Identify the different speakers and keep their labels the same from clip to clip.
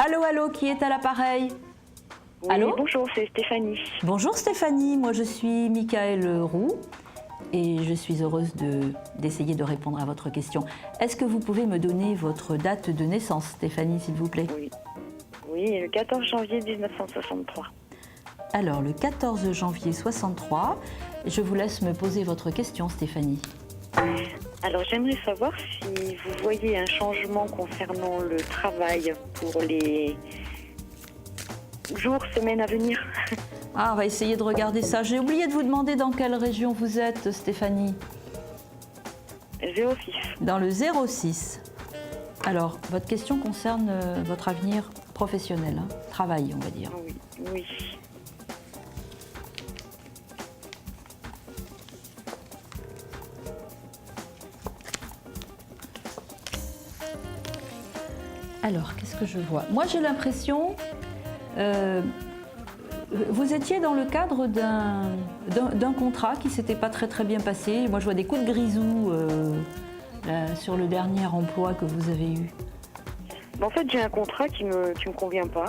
Speaker 1: Allô, allô, qui est à l'appareil?
Speaker 2: Oui,
Speaker 1: Allô?
Speaker 2: bonjour, c'est Stéphanie.
Speaker 1: Bonjour Stéphanie, moi je suis Michaëlle Roux et je suis heureuse d'essayer de répondre à votre question. Est-ce que vous pouvez me donner votre date de naissance, Stéphanie, s'il vous plaît?
Speaker 2: Oui, le 14 janvier 1963.
Speaker 1: Alors, le 14 janvier 63, je vous laisse me poser votre question, Stéphanie.
Speaker 2: Alors, j'aimerais savoir si vous voyez un changement concernant le travail pour les jours, semaines à venir.
Speaker 1: Ah, on va essayer de regarder ça. J'ai oublié de vous demander dans quelle région vous êtes, Stéphanie.
Speaker 2: 06.
Speaker 1: Dans le 06. Alors, votre question concerne votre avenir professionnel, hein, travail, on va dire.
Speaker 2: Oui, oui.
Speaker 1: Alors, qu'est-ce que je vois? Moi, j'ai l'impression... vous étiez dans le cadre d'un contrat qui ne s'était pas très bien passé. Moi, je vois des coups de grisou sur le dernier emploi que vous avez eu.
Speaker 2: En fait, j'ai un contrat qui me convient pas.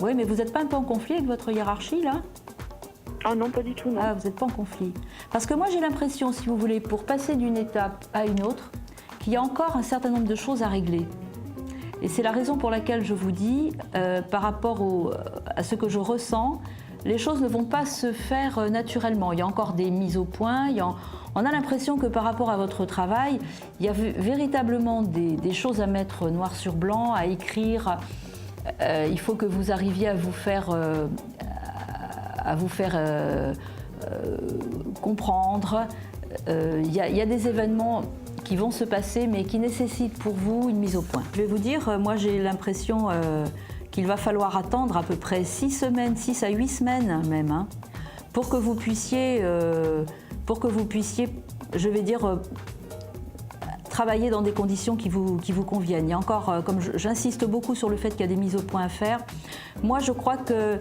Speaker 1: Oui, mais vous n'êtes pas un peu en conflit avec votre hiérarchie, là?
Speaker 2: Ah non, pas du tout, non.
Speaker 1: Ah, vous n'êtes pas en conflit. Parce que moi, j'ai l'impression, si vous voulez, pour passer d'une étape à une autre, qu'il y a encore un certain nombre de choses à régler. Et c'est la raison pour laquelle je vous dis, par rapport à ce que je ressens, les choses ne vont pas se faire naturellement. Il y a encore des mises au point. On a l'impression que par rapport à votre travail, il y a véritablement des choses à mettre noir sur blanc, à écrire. Il faut que vous arriviez à vous faire comprendre. Il y a des événements qui vont se passer, mais qui nécessitent pour vous une mise au point. Je vais vous dire, moi j'ai l'impression qu'il va falloir attendre à peu près 6 semaines, 6 à 8 semaines même, hein, pour que vous puissiez, je vais dire, travailler dans des conditions qui vous conviennent. Il y a encore, comme j'insiste beaucoup sur le fait qu'il y a des mises au point à faire, moi je crois que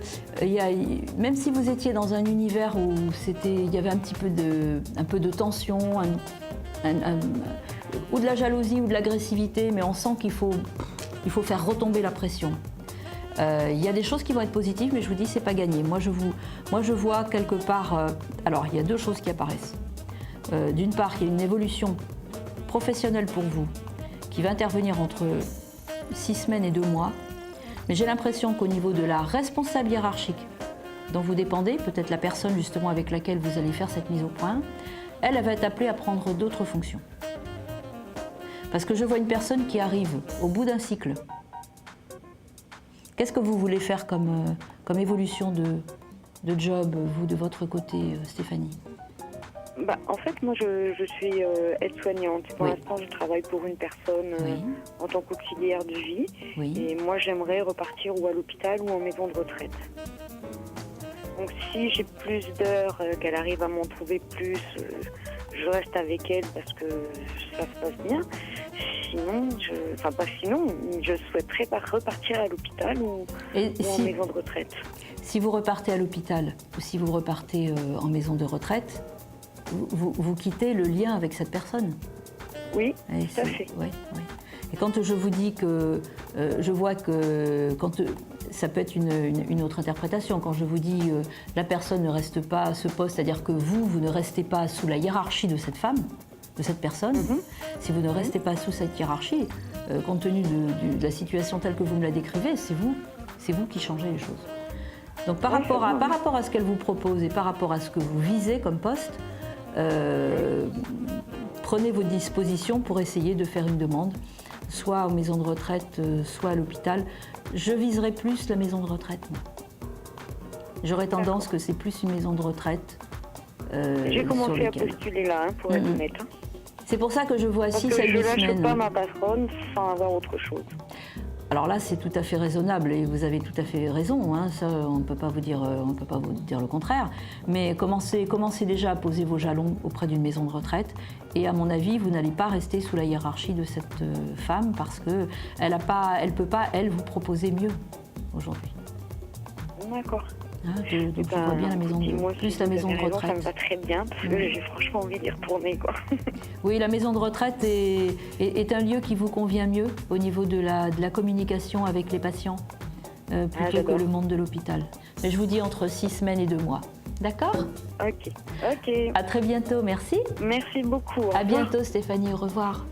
Speaker 1: même si vous étiez dans un univers où il y avait un peu de tension, ou de la jalousie ou de l'agressivité, mais on sent qu'il faut faire retomber la pression. Il y a des choses qui vont être positives, mais je vous dis, c'est pas gagné. Moi, je vois quelque part... alors, il y a deux choses qui apparaissent. D'une part, il y a une évolution professionnelle pour vous qui va intervenir entre 6 semaines et 2 mois. Mais j'ai l'impression qu'au niveau de la responsable hiérarchique dont vous dépendez, peut-être la personne justement avec laquelle vous allez faire cette mise au point, elle va être appelée à prendre d'autres fonctions. Parce que je vois une personne qui arrive au bout d'un cycle. Qu'est-ce que vous voulez faire comme évolution de job, vous, de votre côté, Stéphanie?
Speaker 2: En fait, moi, je suis aide-soignante. Pour l'instant, je travaille pour une personne en tant qu'auxiliaire de vie. Oui. Et moi, j'aimerais repartir ou à l'hôpital ou en maison de retraite. Donc, si j'ai plus d'heures, qu'elle arrive à m'en trouver plus, je reste avec elle parce que ça se passe bien. Sinon, je souhaiterais repartir à l'hôpital ou en maison de retraite. Si
Speaker 1: vous repartez à l'hôpital ou si vous repartez en maison de retraite, vous quittez le lien avec cette personne.
Speaker 2: Oui, tout à fait.
Speaker 1: Oui. Et quand je vous dis que je vois que ça peut être une autre interprétation, quand je vous dis la personne ne reste pas à ce poste, c'est-à-dire que vous ne restez pas sous la hiérarchie de cette femme, de cette personne, si vous ne restez pas sous cette hiérarchie, compte tenu de la situation telle que vous me la décrivez, c'est vous qui changez les choses. Donc par rapport à ce qu'elle vous propose et par rapport à ce que vous visez comme poste, prenez vos dispositions pour essayer de faire une demande, soit aux maisons de retraite, soit à l'hôpital. Je viserai plus la maison de retraite. J'aurais tendance que c'est plus une maison de retraite.
Speaker 2: J'ai commencé à postuler là, pour être honnête.
Speaker 1: C'est pour ça que je vois 6 à 8 semaines.
Speaker 2: Parce que je ne lâche pas ma patronne sans avoir autre chose.
Speaker 1: Alors là, c'est tout à fait raisonnable et vous avez tout à fait raison. Hein, ça, on ne peut pas vous dire le contraire. Mais commencez déjà à poser vos jalons auprès d'une maison de retraite. Et à mon avis, vous n'allez pas rester sous la hiérarchie de cette femme parce que elle peut pas vous proposer mieux aujourd'hui.
Speaker 2: D'accord.
Speaker 1: Donc je vois bien la maison plus la maison de retraite.
Speaker 2: Ça me va très bien parce que j'ai franchement envie d'y retourner, quoi.
Speaker 1: Oui, la maison de retraite est un lieu qui vous convient mieux au niveau de la communication avec les patients. plutôt que le monde de l'hôpital. Mais je vous dis entre 6 semaines et 2 mois. D'accord?
Speaker 2: Ok.
Speaker 1: À très bientôt, merci.
Speaker 2: Merci beaucoup.
Speaker 1: À bientôt Stéphanie, au revoir.